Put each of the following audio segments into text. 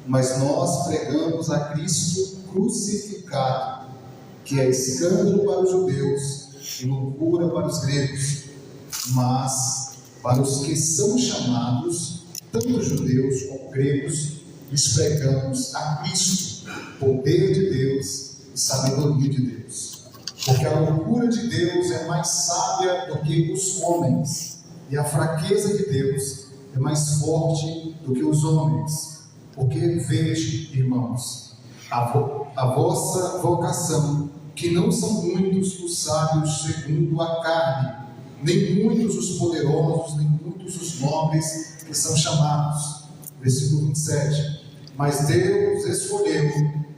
mas nós pregamos a Cristo crucificado, que é escândalo para os judeus e loucura para os gregos, mas para os que são chamados, tanto judeus como gregos, lhes pregamos a Cristo, poder de Deus e sabedoria de Deus. Porque a loucura de Deus é mais sábia do que os homens, e a fraqueza de Deus é mais forte do que os homens. Porque vejo, irmãos, a vossa vocação, que não são muitos os sábios segundo a carne, nem muitos os poderosos, nem muitos os nobres que são chamados. Versículo 27. Mas Deus escolheu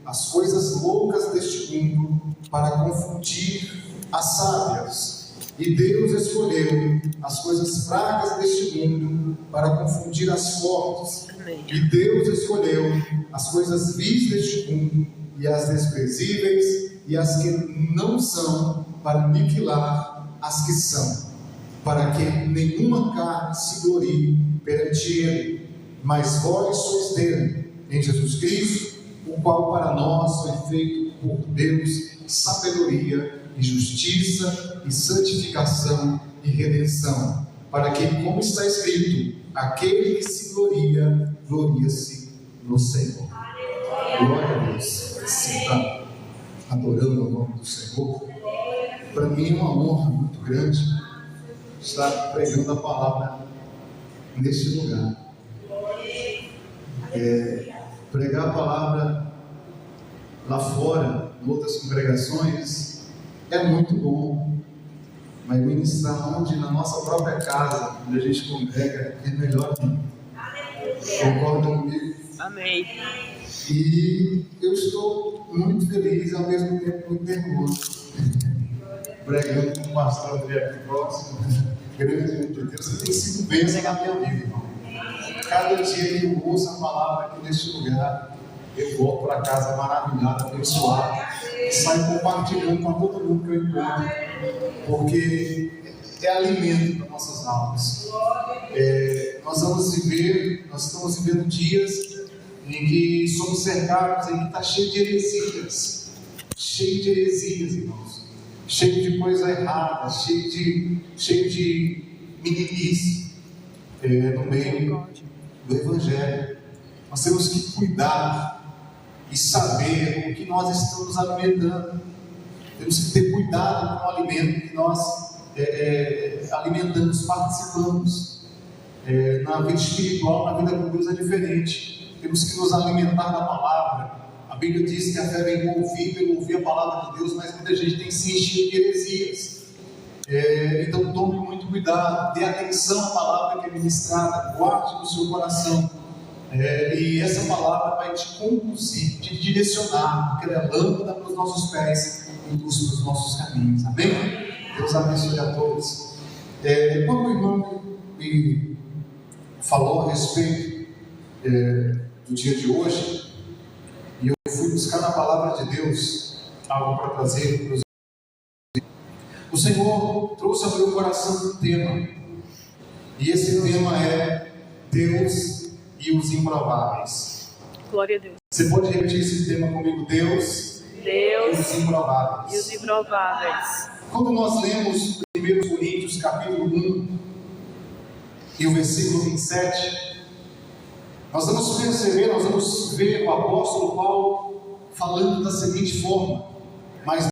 as coisas loucas deste mundo para confundir as sábias, e Deus escolheu as coisas fracas deste mundo para confundir as fortes, e Deus escolheu as coisas vis deste mundo e as desprezíveis e as que não são, para aniquilar as que são, para que nenhuma carne se glorie perante Ele. Mas vós sois dele, em Jesus Cristo, o qual para nós foi feito por Deus sabedoria e justiça e santificação e redenção, para que, como está escrito, aquele que se gloria, gloria-se no Senhor. Glória a Deus. Você está adorando o nome do Senhor? Para mim é uma honra muito grande estar pregando a palavra neste lugar. Pregar a palavra lá fora, em outras congregações, é muito bom, mas ministrar onde, na nossa própria casa, onde a gente congrega, é melhor ainda. Concordam comigo? Amém. E eu estou muito feliz e ao mesmo tempo muito nervoso, pregando com o pastor André aqui próximo. Grande Deus, tem sido bênção na minha vida, irmão. Cada dia que eu ouço a palavra aqui neste lugar, eu volto para casa maravilhado, abençoado, e saio compartilhando com todo mundo que eu encontro, porque é alimento para nossas almas. Nós estamos vivendo dias em que somos cercados, em que está cheio de heresias, irmãos, cheio de coisa errada, cheio de meninice no meio do Evangelho. Nós temos que cuidar e saber o que nós estamos alimentando. Temos que ter cuidado com o alimento que nós alimentamos, participamos. Na vida espiritual, na vida com Deus é diferente. Temos que nos alimentar da palavra. A Bíblia diz que a fé vem por ouvir, pelo ouvir a palavra de Deus, mas muita gente tem se enchido de heresias. Então tome muito cuidado, dê atenção à palavra que é ministrada, guarde no seu coração, e essa palavra vai te conduzir, te direcionar, porque ela é lâmpada para os nossos pés e luz para os nossos caminhos. Amém? Deus abençoe a todos. Quando o irmão me falou a respeito do dia de hoje, e eu fui buscar na palavra de Deus algo para trazer para os... O Senhor trouxe ao meu coração um tema, e esse tema é Deus e os improváveis. Glória a Deus. Você pode repetir esse tema comigo? Deus e os improváveis. E os improváveis. Quando nós lemos 1 Coríntios capítulo 1 e o versículo 27, nós vamos perceber, nós vamos ver o apóstolo Paulo falando da seguinte forma: mas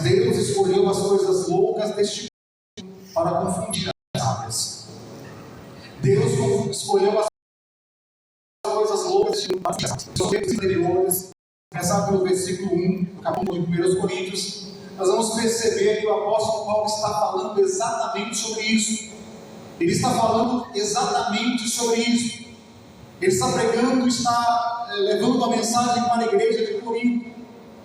Deus escolheu as coisas loucas deste mundo para confundir as sábias. Deus escolheu as coisas loucas deste mundo para confundir as sábias. Os tempos anteriores, começar pelo versículo 1, do capítulo de 1 Coríntios, nós vamos perceber que o apóstolo Paulo está falando exatamente sobre isso. Ele está falando exatamente sobre isso. Ele está pregando, está levando uma mensagem para a igreja de Corinto.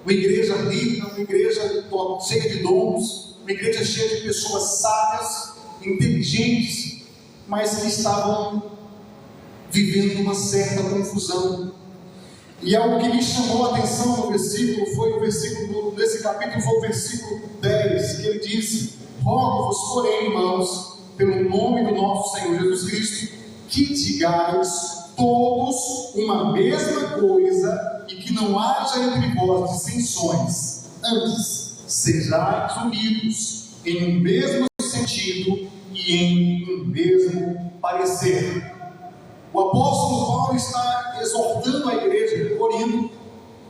Uma igreja rica, uma igreja cheia de dons, uma igreja cheia de pessoas sábias, inteligentes, mas que estavam vivendo uma certa confusão. E algo que me chamou a atenção no versículo, nesse capítulo, foi o versículo 10, que ele disse: rogo-vos, porém, irmãos, pelo nome do nosso Senhor Jesus Cristo, que digais todos uma mesma coisa e que não haja entre vós dissensões. Antes, sejais unidos em um mesmo sentido e em um mesmo parecer. O apóstolo Paulo está exortando a igreja de Corinto,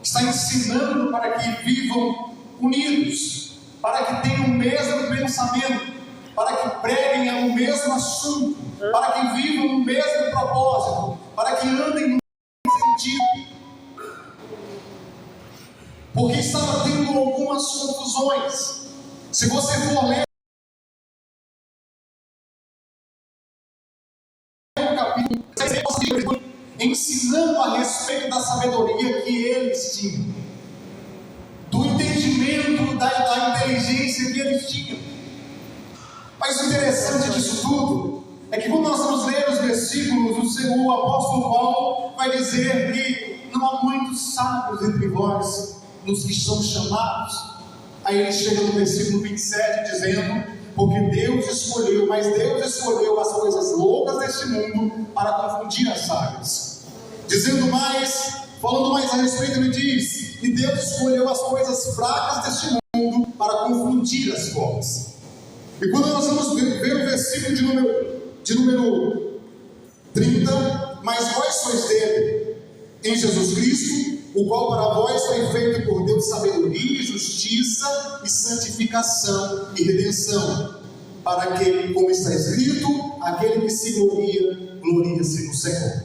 está ensinando para que vivam unidos, para que tenham o mesmo pensamento, para que preguem o mesmo assunto, para que vivam o mesmo propósito, para que andem no mesmo sentido. Porque estava tendo algumas confusões. Se você for ler o capítulo, ensinando a respeito da sabedoria que eles tinham, do entendimento, da inteligência que eles tinham. Mas o interessante disso tudo é que quando nós vamos ler os versículos, o apóstolo Paulo vai dizer que não há muitos sábios entre vós, nos que são chamados. Aí ele chega no versículo 27 dizendo: porque Deus escolheu, mas Deus escolheu as coisas loucas deste mundo para confundir as sábias. Dizendo mais, falando mais a respeito, ele diz que Deus escolheu as coisas fracas deste mundo para confundir as fortes. E quando nós vamos ver o versículo de número 30, mas vós sois dele, em Jesus Cristo, o qual para vós foi feito por Deus sabedoria, justiça e santificação e redenção, para que, como está escrito, aquele que se gloria, gloria-se no Senhor.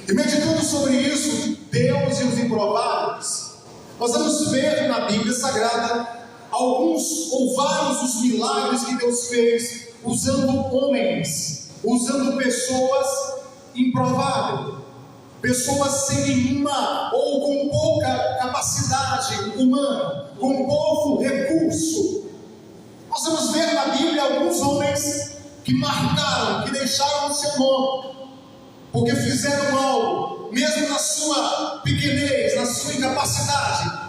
E meditando sobre isso, Deus e os improváveis, nós vamos ver na Bíblia Sagrada alguns ou vários dos milagres que Deus fez usando homens, usando pessoas improváveis, pessoas sem nenhuma ou com pouca capacidade humana, com pouco recurso. Nós vamos ver na Bíblia alguns homens que marcaram, que deixaram o seu nome, porque fizeram algo, mesmo na sua pequenez, na sua incapacidade.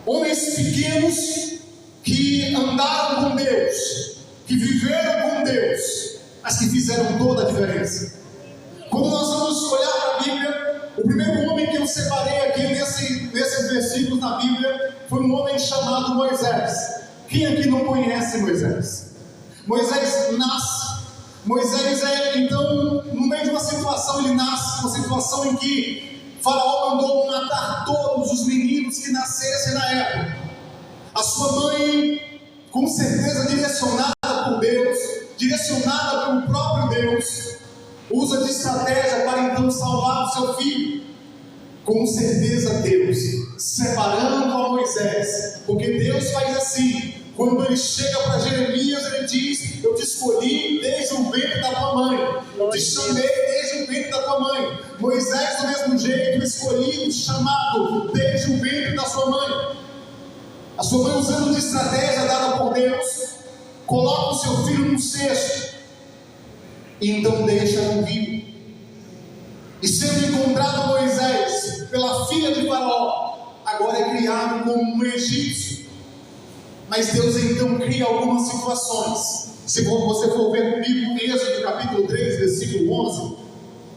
Homens pequenos que andaram com Deus, que viveram com Deus, mas que fizeram toda a diferença. Quando nós vamos olhar para a Bíblia, o primeiro homem que eu separei aqui nesses versículos na Bíblia foi um homem chamado Moisés. Quem aqui não conhece Moisés? Moisés nasce. Moisés então, no meio de uma situação, ele nasce, uma situação em que Faraó mandou matar todos os meninos que nascessem na época. A sua mãe, com certeza direcionada por Deus, direcionada pelo próprio Deus, usa de estratégia para então salvar o seu filho. Com certeza Deus, separando a Moisés, porque Deus faz assim. Quando ele chega para Jeremias, ele diz: eu te escolhi desde o ventre da tua mãe, te chamei desde o ventre da tua mãe. Moisés, do mesmo jeito, escolhido, chamado desde o ventre da sua mãe. A sua mãe, usando de estratégia dada por Deus, coloca o seu filho num cesto e então deixa no rio. E sendo encontrado Moisés pela filha de Faraó, agora é criado como um egípcio. Mas Deus então cria algumas situações. Se você for ver comigo Êxodo capítulo 3, versículo 11,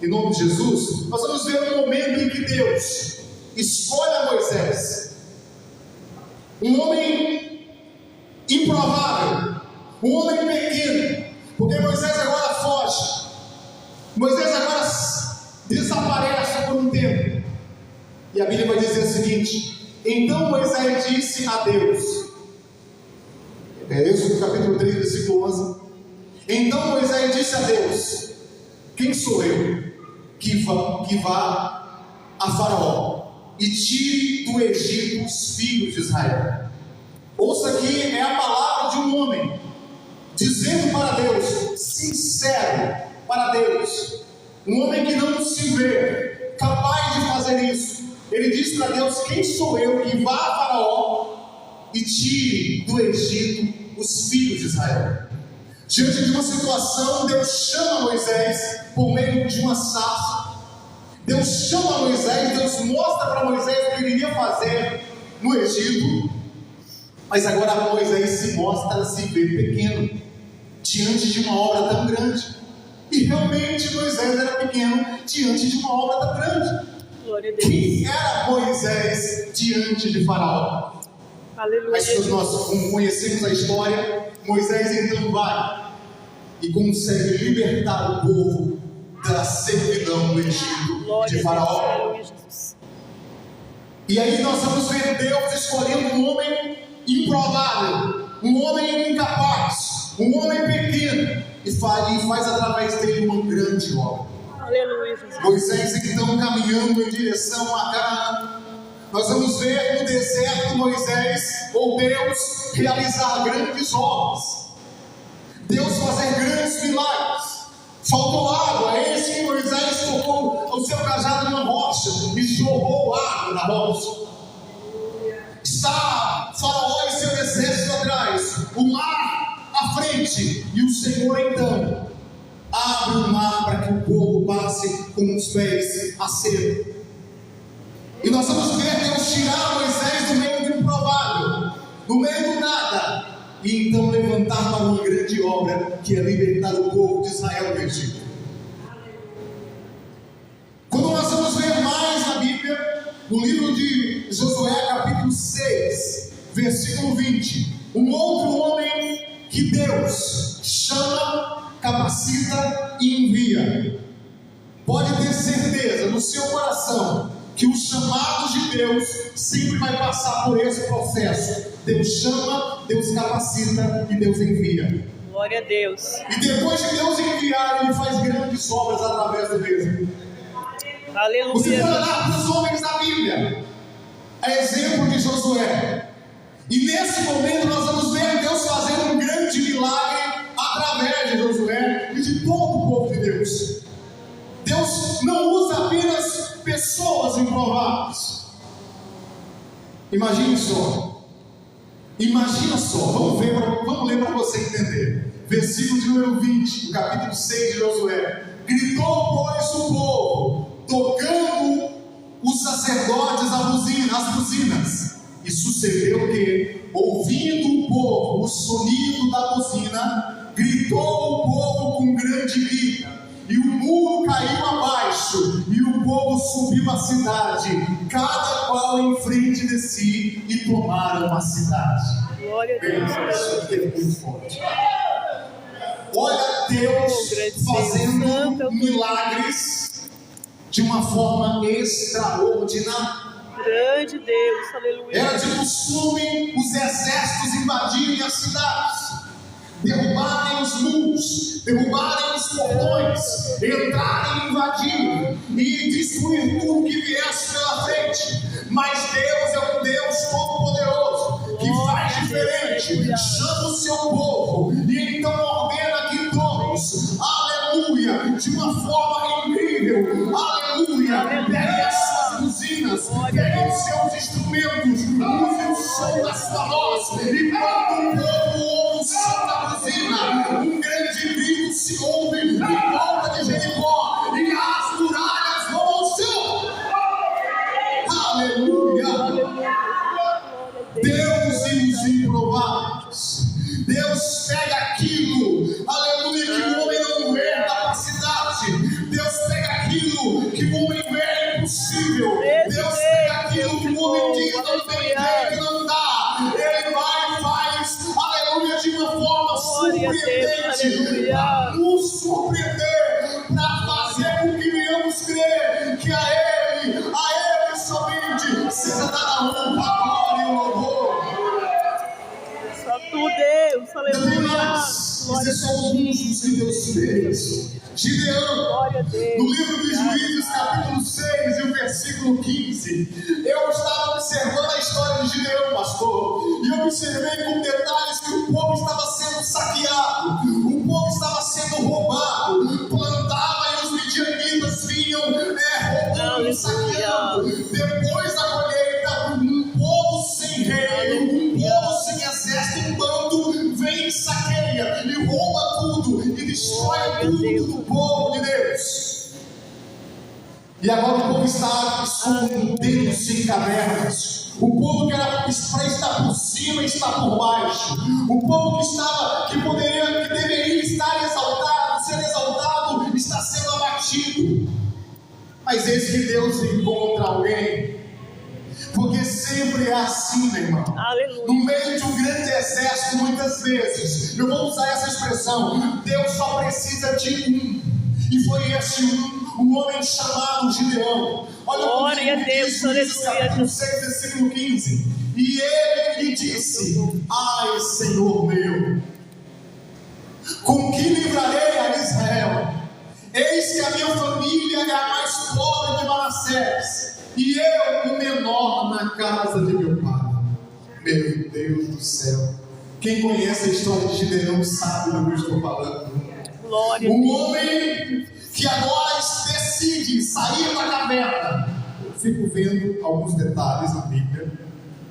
em nome de Jesus, nós vamos ver um momento em que Deus escolhe Moisés, um homem improvável, um homem pequeno, porque Moisés agora foge, Moisés agora desaparece por um tempo. E a Bíblia vai dizer o seguinte: então Moisés disse a Deus, Êxodo capítulo 3, versículo 11. Então Moisés disse a Deus: quem sou eu que vá a Faraó e tire do Egito os filhos de Israel? Ouça aqui, é a palavra de um homem dizendo para Deus, sincero para Deus, um homem que não se vê capaz de fazer isso. Ele diz para Deus: quem sou eu que vá a Faraó e tire do Egito os filhos de Israel? Diante de uma situação, Deus chama Moisés por meio de uma sarça. Deus chama Moisés, Deus mostra para Moisés o que ele iria fazer no Egito. Mas agora Moisés se vê pequeno diante de uma obra tão grande. E realmente Moisés era pequeno diante de uma obra tão grande. Glória a Deus. Quem era Moisés diante de Faraó? Aleluia. Mas se nós conhecemos a história, Moisés então vai e consegue libertar o povo da servidão do Egito de Faraó. Aleluia, Jesus. E aí nós vamos ver Deus escolhendo um homem improvável, um homem incapaz, um homem pequeno, e faz através dele uma grande obra. Aleluia, Jesus. Moisés então caminhando em direção a Canaã. Nós vamos ver no deserto Moisés, ou Deus, realizar grandes obras, Deus fazer grandes milagres. Faltou água, eis que Moisés tocou o seu cajado numa rocha e jorrou água na rocha. Está Faraó e seu exército atrás, o mar à frente, e o Senhor então abre o mar para que o povo passe com os pés a seco. E nós vamos ver Deus tirar Moisés do meio do improvável, do meio do nada, e então levantar para uma grande obra, que é libertar o povo de Israel do Egito. Quando nós vamos ver mais na Bíblia, no livro de Josué, capítulo 6, versículo 20, um outro homem que Deus chama, capacita e envia. Pode ter certeza no seu coração que os chamados de Deus sempre vai passar por esse processo. Deus chama, Deus capacita e Deus envia. Glória a Deus. E depois de Deus enviar, Ele faz grandes obras através do mesmo. Aleluia. Você vai olhar para os homens da Bíblia, é exemplo de Josué. E nesse momento nós vamos ver Deus fazendo um grande milagre através de Josué e de todo o povo de Deus. Deus não usa apenas pessoas improváveis. Imagine só. Imagina só. Vamos ler para você entender. Versículo de número 20, do capítulo 6 de Josué. Gritou, pois, o povo, tocando os sacerdotes as buzinas. E sucedeu que, ouvindo o povo o sonido da buzina, gritou o povo com grande grita, e o muro caiu abaixo, e o povo subiu a cidade, cada qual em frente de si, e tomaram a cidade. Glória a Deus. Isso aqui é muito forte. Olha Deus fazendo milagres de uma forma extraordinária. Grande Deus, aleluia. Era de costume os exércitos invadirem as cidades, derrubarem os muros, derrubarem os portões, entrarem, invadir e destruir tudo que viesse pela frente. Mas Deus é um Deus todo-poderoso, que faz diferente, chama o seu povo e então ordena que todos, aleluia, de uma forma incrível, aleluia, peguem as suas buzinas, peguem os seus instrumentos, usem o som da sua voz, e quando o povo ouve o som da buzina, um grande grito se ouve em volta de Jericó, e as muralhas vão ao chão. Aleluia! Deus e os improváveis. Deus pega aquilo, aleluia, que o homem não vê capacidade. Deus pega aquilo que o homem vê impossível. Deus pega aquilo que o homem diz não tem jeito, não dá. Ele vai e faz, aleluia, de uma forma surpreendente, para nos surpreender, para fazer com que venhamos crer que a Ele somente seja dada a honra, a glória e o louvor. Só tu, Deus, aleluia. Isso é só alguns dos que Deus fez. Gideão, Glória a Deus. no livro dos Juízes, capítulo 6 e o versículo 15, eu estava observando a história de Gideão, pastor, e eu observei com detalhes que o povo estava sendo saqueado, o povo estava sendo roubado, plantava e os midianitas vinham roubando e saqueando. Depois da colheita, um povo sem rei, um povo sem exército, um bando vem e saqueia e rouba tudo e destrói tudo do povo de Deus. E agora o povo está escondendo-se em cavernas. O povo que era para estar por cima está por baixo. O povo que deveria estar exaltado, ser exaltado, inimigo. Mas eis que Deus encontra alguém. Porque sempre é assim, meu irmão. Aleluia. No meio de um grande exército, muitas vezes, eu vou usar essa expressão, Deus só precisa de um. E foi esse um homem chamado Gideão. Olha Glória a o que Deus, diz Juízes, capítulo 6, versículo 15. E ele lhe disse: ai, Senhor meu, com que livrarei a Israel? Eis que a minha família é a mais pobre de Manassés, e eu o menor na casa de meu pai. Meu Deus do céu. Quem conhece a história de Gideão sabe do que eu estou falando. Glória a Um Deus. homem que agora decide sair da caverna. Eu fico vendo alguns detalhes na Bíblia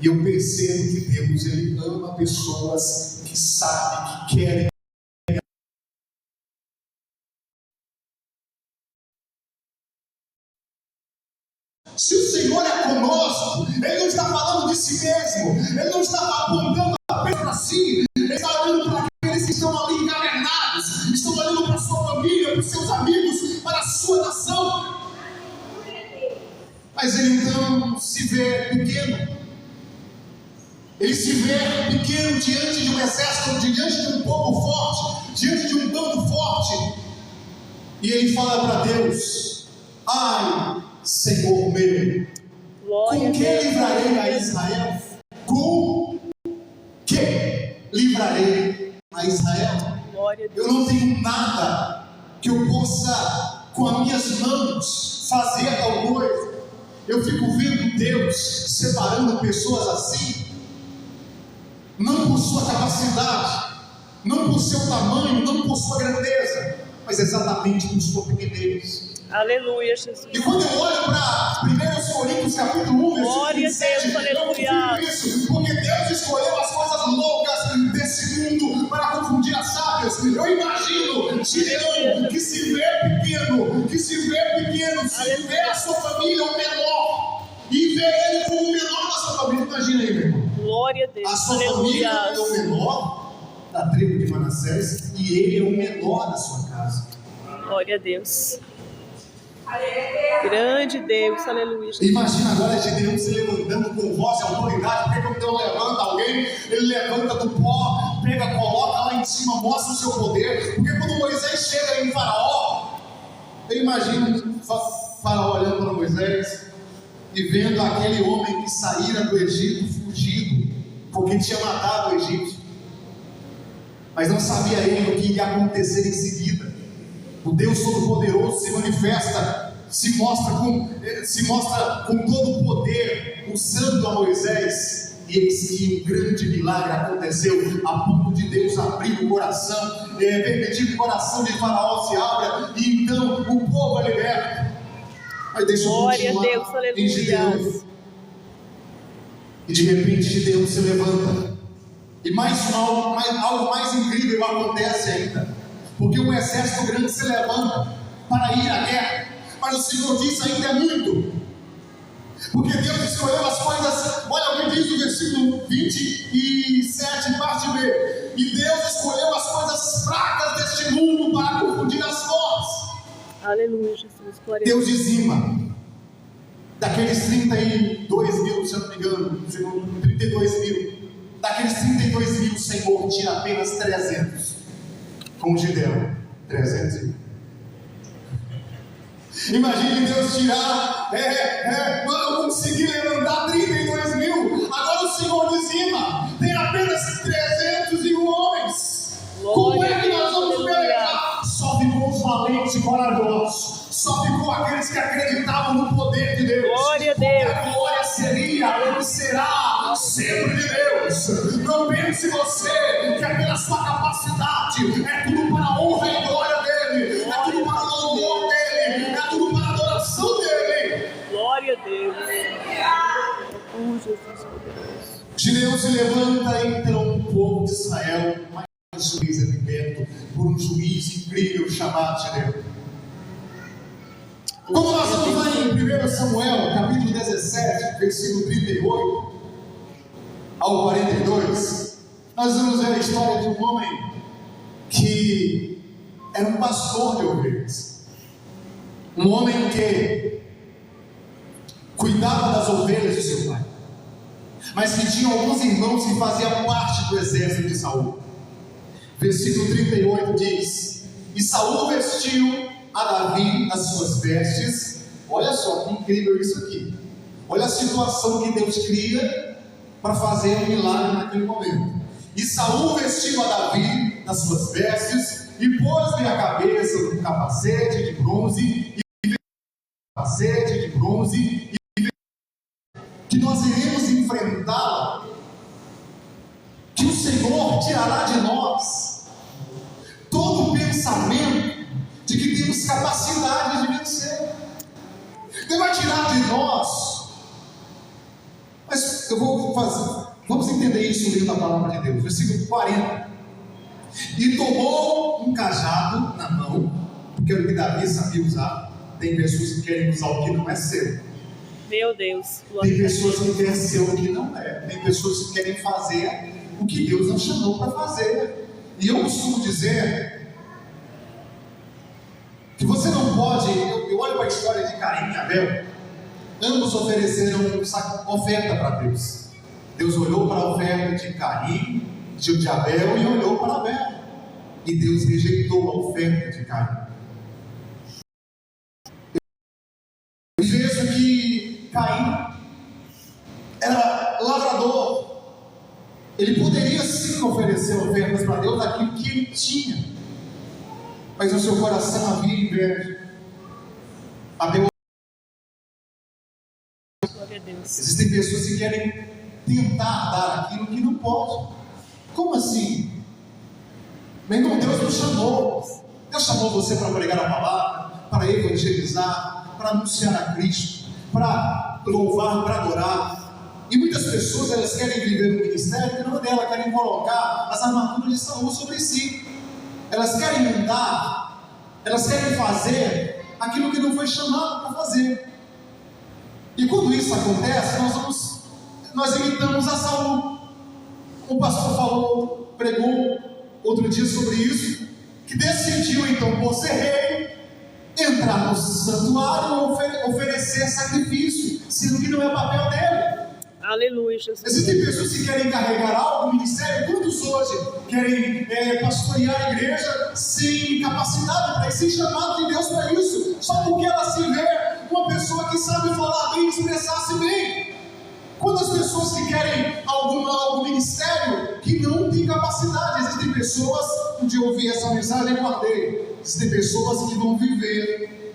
e eu percebo que Deus, ele ama pessoas que sabem, que querem. Se o Senhor é conosco, Ele não está falando de si mesmo, Ele não está apontando apenas para si, Ele está olhando para aqueles que estão ali encavernados, estão olhando para a sua família, para os seus amigos, para a sua nação. Mas Ele então se vê pequeno, Ele se vê pequeno diante de um exército, diante de um povo forte, diante de um bando forte, e Ele fala para Deus: ai, Senhor meu, Glória com que a Deus. livrarei a Israel? Com que livrarei a Israel? Glória a Deus. Eu não tenho nada que eu possa, com as minhas mãos, fazer tal coisa. Eu fico vendo Deus separando pessoas assim, não por sua capacidade, não por seu tamanho, não por sua grandeza, mas exatamente por sua pequenez. Aleluia, Jesus. E quando eu olho para 1 Coríntios capítulo 1, Glória a versículo 27, Deus, eu aleluia. confio isso, porque Deus escolheu as coisas loucas desse mundo para confundir as sábias. Eu imagino Gideão, que se vê pequeno, se vê a sua família o menor, e vê ele como o menor da sua família. Imagina aí, meu irmão. Glória a Deus. A sua família Aleluia. é o menor da tribo de Manassés, e ele é o menor da sua casa. Glória a Deus. Grande Deus, aleluia. Imagina agora Gideão se levantando com voz e autoridade, porque quando Deus levanta alguém, ele levanta do pó, pega, coloca lá em cima, mostra o seu poder. Porque quando Moisés chega em Faraó, eu imagino Faraó olhando para Moisés e vendo aquele homem que saíra do Egito fugido, porque tinha matado o egípcio, mas não sabia ele o que ia acontecer em seguida. O Deus Todo-Poderoso se manifesta, se mostra com todo o poder, usando a Moisés, e eis que um grande milagre aconteceu, a ponto de Deus abrir o coração, permitir que o coração de Faraó se abra, e então o povo é liberto. Mas deixa eu Glória a continuar Deus, aleluia. em Gideão. E de repente Gideão se levanta, e algo mais incrível acontece ainda. Porque um exército grande se levanta para ir à guerra, mas o Senhor disse: ainda é muito, porque Deus escolheu as coisas. Olha o que diz no versículo 27, parte B: e Deus escolheu as coisas fracas deste mundo para confundir as fortes. Aleluia, Jesus. Glória a Deus dizima daqueles 32 mil, se eu não me engano, 32 mil, daqueles 32 mil, o Senhor tira apenas 300. Com Gideão, 300. Imagine Deus tirar, eu consegui levantar 32 mil, agora o Senhor dizima, tem apenas 301 homens. Como é que nós vamos pelejar? Só ficou os valentes e corajosos, só ficou aqueles que acreditavam no poder de Deus. Glória a Deus. Porque a glória seria e será sempre de Deus. Não pense você que é pela sua capacidade, é tudo para a honra e glória dele, é tudo para o louvor dele, é tudo para a adoração dele. Glória a Deus. Jesus poderoso. Gideão se levanta, então o povo de Israel, mais um juiz é liberto por um juiz incrível chamado Gideão. Quando nós vamos lá em 1 Samuel, capítulo 17, versículo 38 ao 42, nós vamos ver a história de um homem que era um pastor de ovelhas. Um homem que cuidava das ovelhas de seu pai, mas que tinha alguns irmãos que faziam parte do exército de Saul. Versículo 38 diz: e Saul vestiu a Davi as suas vestes. Olha só que incrível isso aqui. Olha a situação que Deus cria para fazer um milagre naquele momento. E Saul vestiu a Davi as suas vestes e pôs-lhe a cabeça um capacete de bronze que nós iremos enfrentá-la, que o Senhor tirará de nós todo o pensamento de que temos capacidade de vencer. Ele vai tirar de nós. Mas eu vou fazer, vamos entender isso lendo a palavra de Deus. Versículo 40. E tomou um cajado na mão, porque era o que Davi sabia usar. Tem pessoas que querem usar o que não é seu. Meu Deus. Tem pessoas que querem ser o que não é. Tem pessoas que querem fazer o que Deus não chamou para fazer. E eu costumo dizer que você não pode. Eu olho para a história de Caim e Abel. Ambos ofereceram oferta para Deus. Deus olhou para a oferta de Caim, de Abel, e olhou para Abel. E Deus rejeitou a oferta de Caim. Eu vejo que Caim era lavrador. Ele poderia sim oferecer ofertas para Deus daquilo que ele tinha, mas no seu coração havia inveja. Abel. Existem pessoas que querem tentar dar aquilo que não pode. Como assim? Meu irmão, Deus nos chamou. Deus chamou você para pregar a palavra, para evangelizar, para anunciar a Cristo, para louvar, para adorar. E muitas pessoas, elas querem viver no ministério, que não é dela, querem colocar as armaduras de Saul sobre si. Elas querem mudar, elas querem fazer aquilo que não foi chamado para fazer. E quando isso acontece, nós imitamos a Saul. O pastor falou, pregou outro dia sobre isso, que decidiu então, por ser rei, entrar no santuário e oferecer sacrifício, sendo que não é papel dele. Aleluia, Jesus. Existem pessoas que querem carregar algo no ministério. Quantos hoje querem pastorear a igreja sem capacidade para isso, sem chamado de Deus para isso, só porque ela se vê uma pessoa que sabe falar bem, expressar-se bem? Quantas pessoas que querem algum ministério que não tem capacidade? Existem pessoas, um dia eu ouvi essa mensagem e guardei. Existem pessoas que vão viver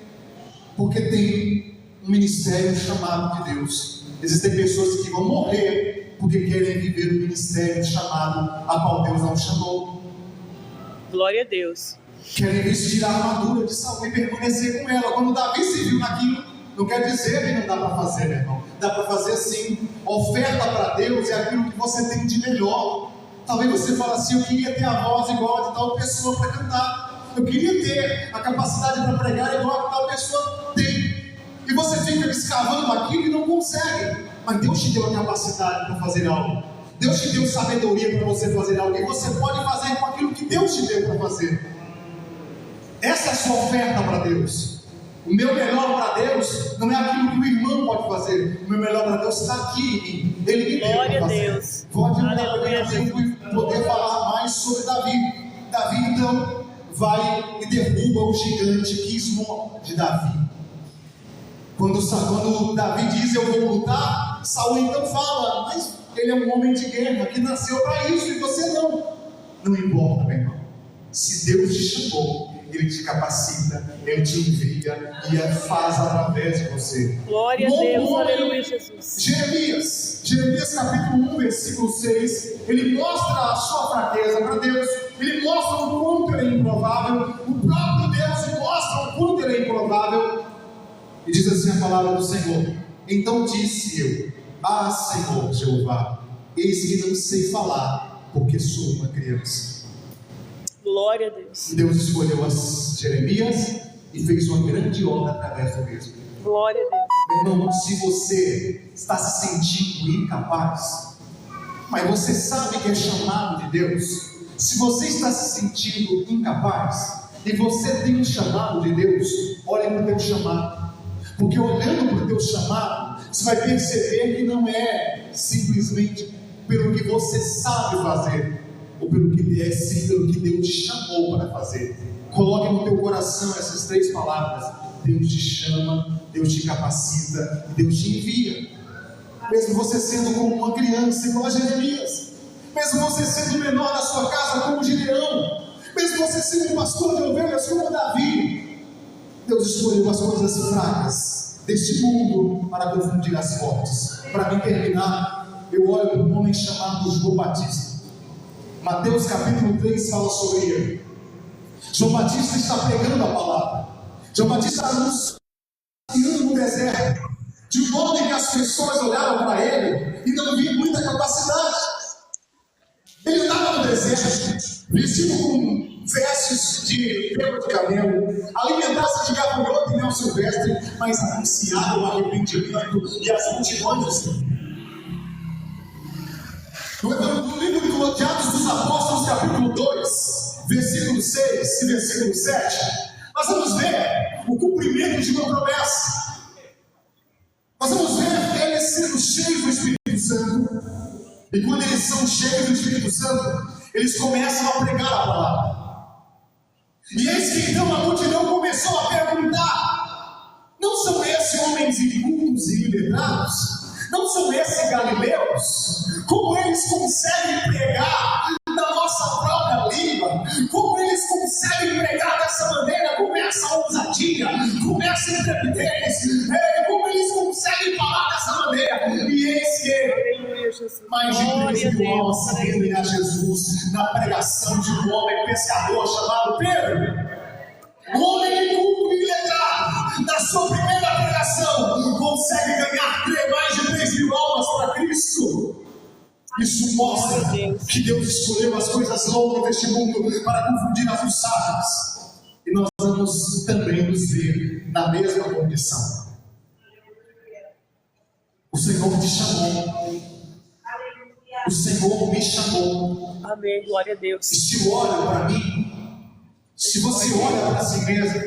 porque tem um ministério chamado de Deus. Existem pessoas que vão morrer porque querem viver o ministério chamado a qual Deus não chamou. Glória a Deus. Querem vestir a armadura de Saul e permanecer com ela. Quando Davi se viu naquilo, não quer dizer que não dá para fazer, meu irmão. Dá para fazer sim. Oferta para Deus é aquilo que você tem de melhor. Talvez você fale assim: eu queria ter a voz igual a de tal pessoa para cantar. Eu queria ter a capacidade para pregar igual a que tal pessoa tem. E você fica escavando aquilo e não consegue. Mas Deus te deu a capacidade para fazer algo. Deus te deu sabedoria para você fazer algo. E você pode fazer com aquilo que Deus te deu para fazer. Essa é a sua oferta para Deus. O meu melhor para Deus não é aquilo que o irmão pode fazer. O meu melhor para Deus está aqui em mim. Ele me deu para fazer. Deus. Pode mudar para tempo e poder falar mais sobre Davi. Davi então vai e derruba o gigante que esmorde Davi. Quando Davi diz: eu vou lutar, Saul então fala: mas ele é um homem de guerra que nasceu para isso e você não. Não importa, meu irmão. Se Deus te chamou, Ele te capacita, Ele te envia e faz através de você. Glória a Deus, aleluia, Jesus. Jeremias capítulo 1, versículo 6, ele mostra a sua fraqueza para Deus, ele mostra o quanto ele é improvável, o próprio Deus mostra o quanto ele é improvável, e diz assim a palavra do Senhor: então disse eu: ah, Senhor Jeová, eis que não sei falar, porque sou uma criança. Glória a Deus. Deus escolheu Jeremias e fez uma grande obra através do mesmo. Glória a Deus. Meu irmão, se você está se sentindo incapaz, mas você sabe que é chamado de Deus, se você está se sentindo incapaz, e você tem um chamado de Deus, olhe para o teu chamado, porque olhando para o teu chamado, você vai perceber que não é simplesmente pelo que você sabe fazer, ou pelo que é, sim, pelo que Deus te chamou para fazer. Coloque no teu coração essas 3 palavras: Deus te chama, Deus te capacita, Deus te envia. Mesmo você sendo como uma criança, igual a Jeremias, mesmo você sendo o menor da sua casa, como Gideão, mesmo você sendo um pastor de ovelhas, como Davi, Deus escolheu as coisas fracas deste mundo para confundir as fortes. Para mim terminar, eu olho para um homem chamado João Batista. Mateus capítulo 3 fala sobre ele. João Batista está pregando a palavra. João Batista anunciando no deserto de um homem que as pessoas olhavam para ele e não viam muita capacidade. Ele estava no deserto, vestido com vestes de pelo de camelo, alimentasse de gafanhoto e mel silvestre, mas anunciava o arrependimento e as multidões. No livro de Atos dos Apóstolos, capítulo 2, versículo 6 e versículo 7, nós vamos ver o cumprimento de uma promessa. Nós vamos ver eles sendo cheios do Espírito Santo, e quando eles são cheios do Espírito Santo, eles começam a pregar a palavra. E eis que então a multidão começou a perguntar: não são esses homens incultos e iletrados? Não são esses galileus? Como eles conseguem pregar na nossa própria língua? Como eles conseguem pregar dessa maneira, com essa ousadia, com essa intrepidez? Como eles conseguem falar dessa maneira? E eis que mais de 3.000 almas seguindo a Jesus na pregação de um homem pescador chamado Pedro. Um homem inculto e iletrado, na sua primeira pregação, consegue ganhar mais de 3.000 almas para Cristo. Isso mostra que Deus escolheu as coisas loucas deste mundo para confundir as dos sábios. E nós vamos também nos ver na mesma condição. O Senhor te chamou. O Senhor me chamou. Amém, glória a Deus. Se tu olha para mim, se você olha para si mesmo,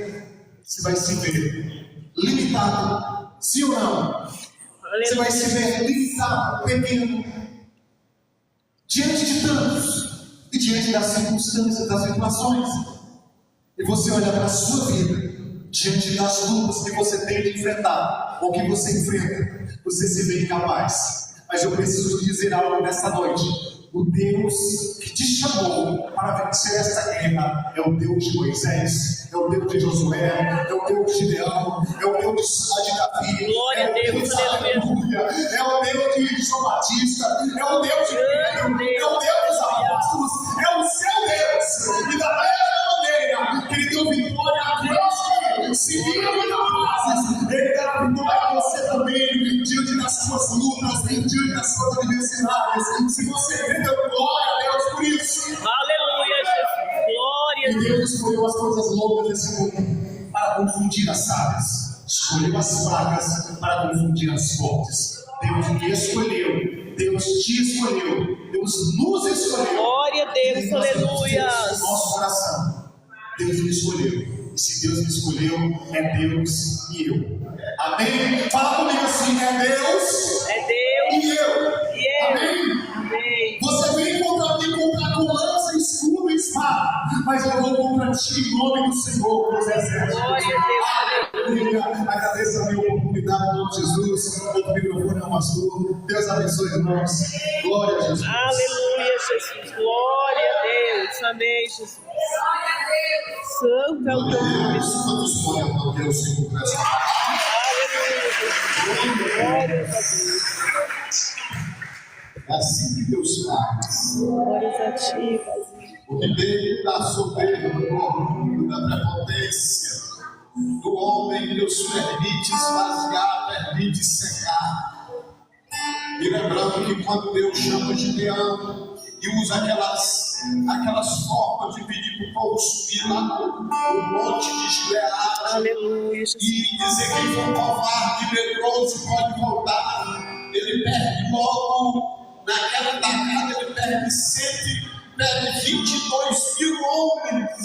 você vai se ver limitado, sim ou não? Você vai se ver limitado, pequeno, diante de tantos e diante das circunstâncias, das situações. E você olha para a sua vida, diante das lutas que você tem de enfrentar, ou que você enfrenta, você se vê incapaz. Mas eu preciso te dizer algo nessa noite. O Deus que te chamou para vencer essa guerra é o Deus de Moisés, é o Deus de Josué, é o Deus de Gideão, é o Deus de Davi, glória a Deus, aleluia, é o Deus de João Batista, é o Deus de Pedro, é o Deus dos apóstolos, é o seu Deus. E da mesma maneira que ele deu vitória a Deus que se viram incapazes, ele dará vitória a você também, diante das suas lutas, diante das suas adversidades. Se você crê, glória a Deus por isso. Aleluia, Jesus. Glória a E Deus. Deus escolheu as coisas loucas desse mundo para confundir as sábias. Escolheu as fracas para confundir as fortes. Deus me escolheu. Deus te escolheu. Deus nos escolheu. Glória a Deus, aleluia. Nosso coração. Deus me escolheu. E se Deus me escolheu, é Deus e eu. Amém? Fala comigo assim: é Deus, É Deus e eu. e eu. Amém? Amém. Você vem contra mim com lança, escudo e espada, mas eu vou contra ti em nome do Senhor dos Exércitos. Glória a Deus. Aleluia. Agradeço a minha oportunidade em nome de Jesus. O microfone é o pastor. Deus abençoe, irmãos. Glória a Jesus. Aleluia, Jesus. Glória a Deus. Amém, Jesus. Santo é o teu nome. Quantos podem aplaudir Deus Senhor por essa Aleluia, Jesus. Glória a Deus. É assim que Deus faz. Glórias a ti, Pai. Porque dele da soberba, do orgulho, da prepotência do homem, Deus permite esvaziar, permite secar. E lembrando que quando Deus chama Gideão e usa aquelas formas de pedir para o povo subir lá no monte de Gileade, Aleluia, Jesus. e dizer que foi um covarde, medroso, pode voltar, ele perde logo. Naquela tacada ele perde 22 mil homens.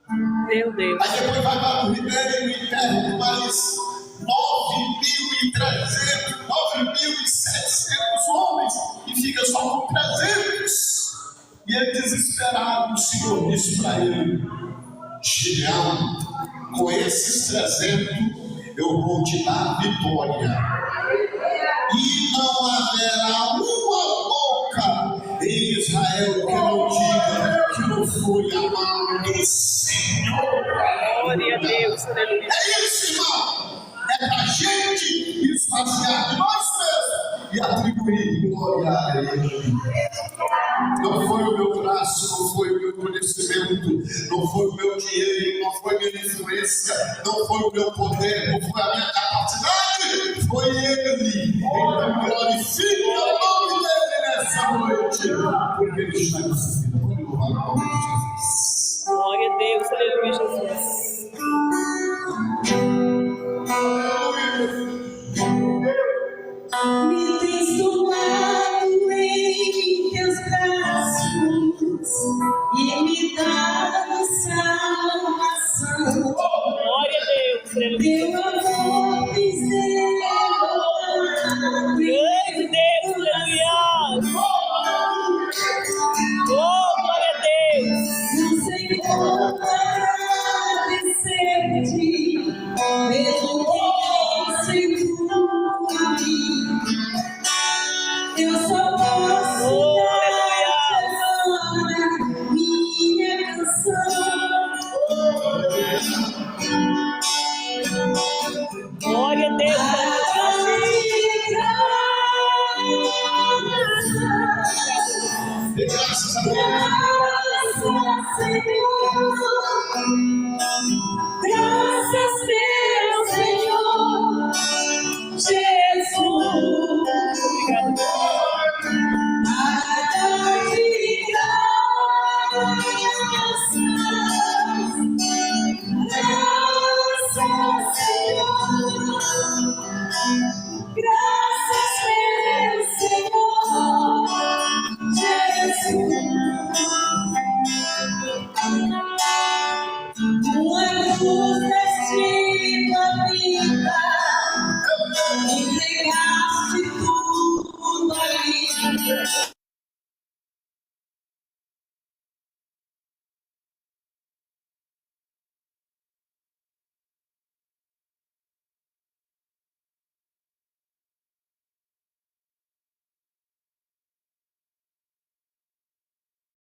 Meu Deus. Aí depois vai para o Ribeiro e enterra mais 9.300, 9.700 homens e fica só com 300. E ele desesperado, o Senhor disse para ele: Gideão, com esses 300 eu vou te dar vitória. E não haverá uma boca em Israel que não diga que não foi a mão do Senhor. Glória a Deus, aleluia. É isso, irmão. É para a gente esvaziar de nós mesmos e atribuir glória a Ele. Não foi o meu braço, não foi o meu conhecimento, não foi o meu dinheiro, não foi a minha influência, não foi o meu poder, não foi a minha capacidade, foi Ele. Então glorifique o nome dEle nessa noite, porque Ele está nos servindo. Vamos louvar o nome de Jesus. Glória a Deus, aleluia, Jesus. Me tens tomado em teus braços e me dado salvação. Glória a Deus, aleluia. Teu